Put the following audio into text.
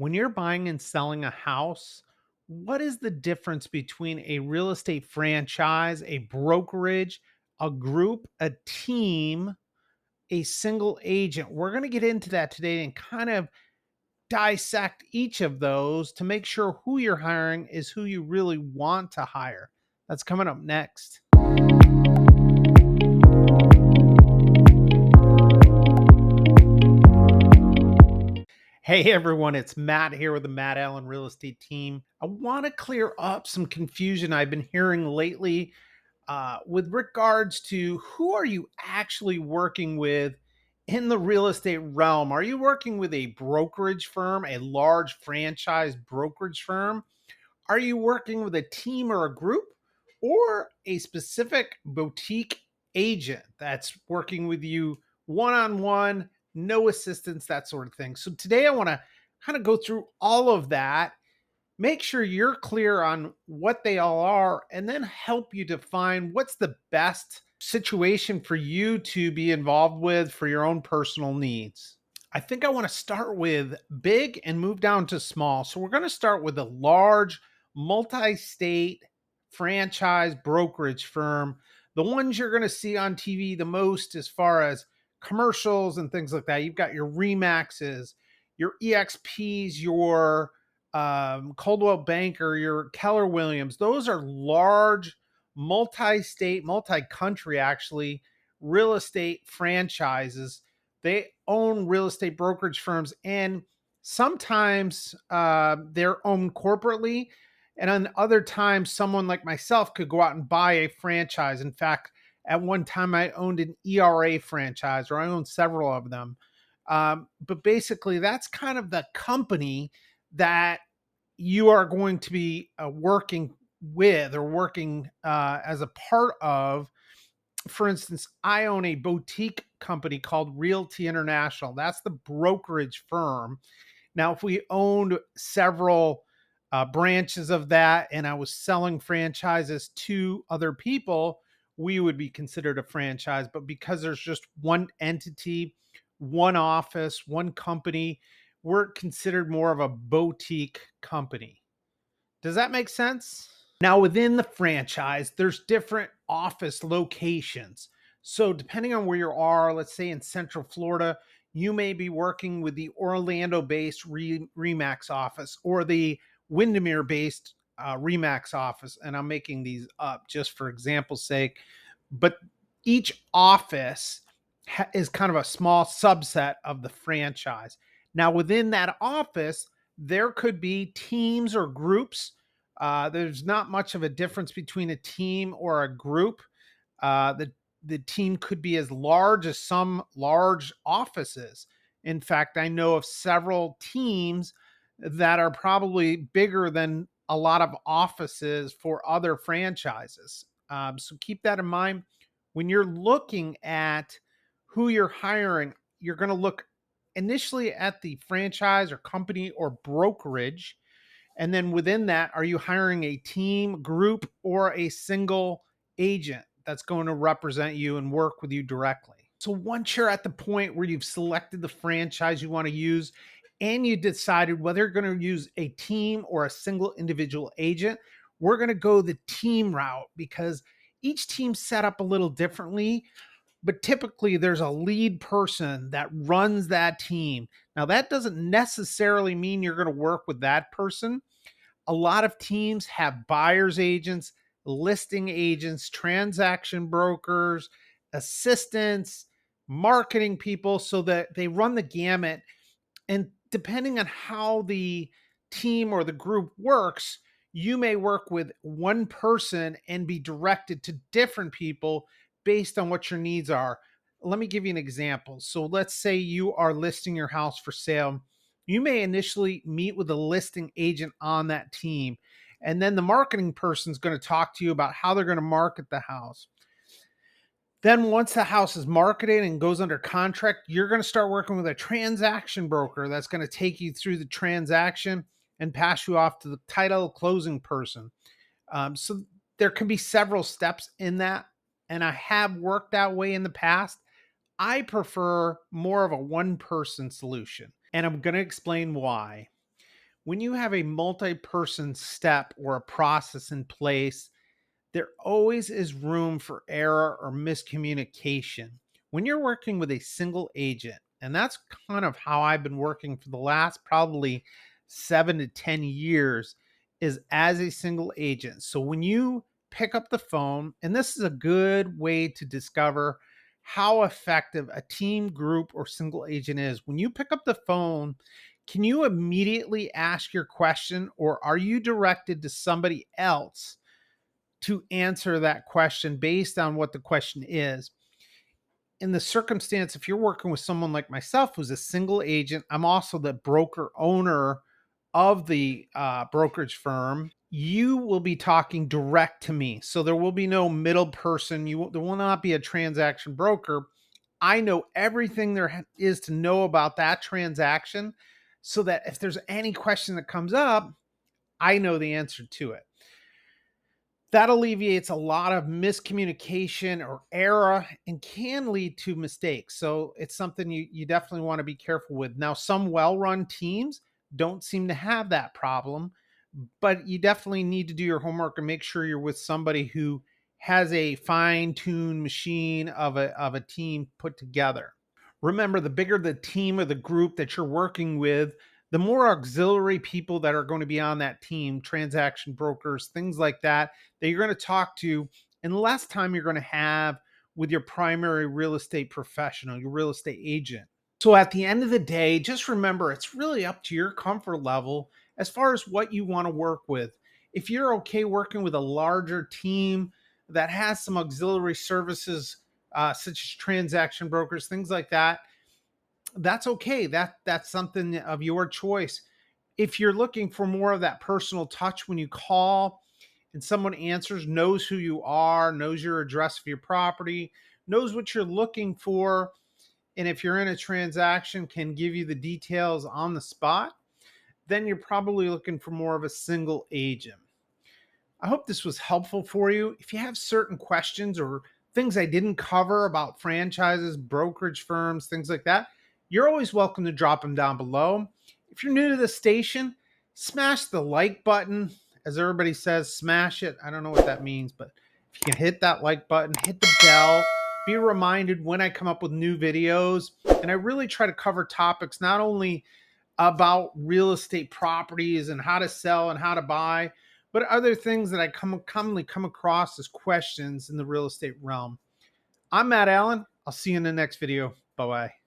When you're buying and selling a house, what is the difference between a real estate franchise, a brokerage, a group, a team, a single agent? We're going to get into that today and kind of dissect each of those to make sure who you're hiring is who you really want to hire. That's coming up next. Hey everyone, it's Matt here with the Matt Allen Real Estate Team. I want to clear up some confusion I've been hearing lately with regards to who are you actually working with in the real estate realm? Are you working with a brokerage firm, a large franchise brokerage firm? Are you working with a team or a group, or a specific boutique agent that's working with you one on one, no assistance, that sort of thing? So today I want to kind of go through all of that, make sure you're clear on what they all are, and then help you define what's the best situation for you to be involved with for your own personal needs. I think I want to start with big and move down to small. So we're going to start with a large multi-state franchise brokerage firm, the ones you're going to see on TV the most as far as commercials and things like that. You've got your Remaxes, your EXPs, your Coldwell Banker, your Keller Williams. Those are large multi-state, multi-country actually real estate franchises. They own real estate brokerage firms, and sometimes they're owned corporately, and on other times someone like myself could go out and buy a franchise. In fact, at one time I owned an ERA franchise, or I owned several of them. But basically that's kind of the company that you are going to be working with, or working as a part of. For instance, I own a boutique company called Realty International. That's the brokerage firm. Now, if we owned several branches of that and I was selling franchises to other people, we would be considered a franchise. But because there's just one entity, one office, one company, we're considered more of a boutique company. Does that make sense? Now, within the franchise, there's different office locations. So, depending on where you are, let's say in Central Florida, you may be working with the Orlando based Remax office, or the Windermere based Remax office. And I'm making these up just for example's sake. But each office is kind of a small subset of the franchise. Now, within that office, there could be teams or groups. There's not much of a difference between a team or a group. The team could be as large as some large offices. In fact, I know of several teams that are probably bigger than a lot of offices for other franchises. So keep that in mind. When you're looking at who you're hiring, you're going to look initially at the franchise or company or brokerage. And then within that, are you hiring a team, group, or a single agent that's going to represent you and work with you directly? So once you're at the point where you've selected the franchise you want to use, and you decided whether you're going to use a team or a single individual agent, we're going to go the team route, because each team's set up a little differently. But typically there's a lead person that runs that team. Now, that doesn't necessarily mean you're going to work with that person. A lot of teams have buyer's agents, listing agents, transaction brokers, assistants, marketing people, so that they run the gamut. And depending on how the team or the group works, you may work with one person and be directed to different people based on what your needs are. Let me give you an example. So let's say you are listing your house for sale. You may initially meet with a listing agent on that team, and then the marketing person is going to talk to you about how they're going to market the house. Then once the house is marketed and goes under contract, you're going to start working with a transaction broker that's going to take you through the transaction and pass you off to the title closing person. So there can be several steps in that, and I have worked that way in the past. I prefer more of a one-person solution, and I'm going to explain why. When you have a multi-person step or a process in place, there always is room for error or miscommunication when you're working with a single agent. And that's kind of how I've been working for the last probably 7 to 10 years, is as a single agent. So when you pick up the phone, and this is a good way to discover how effective a team, group, or single agent is. When you pick up the phone, can you immediately ask your question, or are you directed to somebody else to answer that question based on what the question is? In the circumstance, if you're working with someone like myself who's a single agent, I'm also the broker owner of the brokerage firm. You will be talking direct to me, so there will be no middle person. There will not be a transaction broker. I know everything there is to know about that transaction, so that if there's any question that comes up, I know the answer to it. That alleviates a lot of miscommunication or error and can lead to mistakes. So it's something you definitely want to be careful with. Now, some well-run teams don't seem to have that problem, but you definitely need to do your homework and make sure you're with somebody who has a fine-tuned machine of a team put together. Remember, the bigger the team or the group that you're working with, the more auxiliary people that are going to be on that team, transaction brokers, things like that, that you're going to talk to, and less time you're going to have with your primary real estate professional, your real estate agent. So at the end of the day, just remember, it's really up to your comfort level as far as what you want to work with. If you're okay working with a larger team that has some auxiliary services, such as transaction brokers, things like that, that's okay. That's something of your choice. If you're looking for more of that personal touch when you call and someone answers, knows who you are, knows your address of your property, knows what you're looking for, and if you're in a transaction can give you the details on the spot, then you're probably looking for more of a single agent. I hope this was helpful for you. If you have certain questions or things I didn't cover about franchises, brokerage firms, things like that, you're always welcome to drop them down below. If you're new to the station, smash the like button. As everybody says, smash it. I don't know what that means, but if you can hit that like button, hit the bell, be reminded when I come up with new videos. And I really try to cover topics not only about real estate properties and how to sell and how to buy, but other things that I commonly come across as questions in the real estate realm. I'm Matt Allen. I'll see you in the next video. Bye-bye.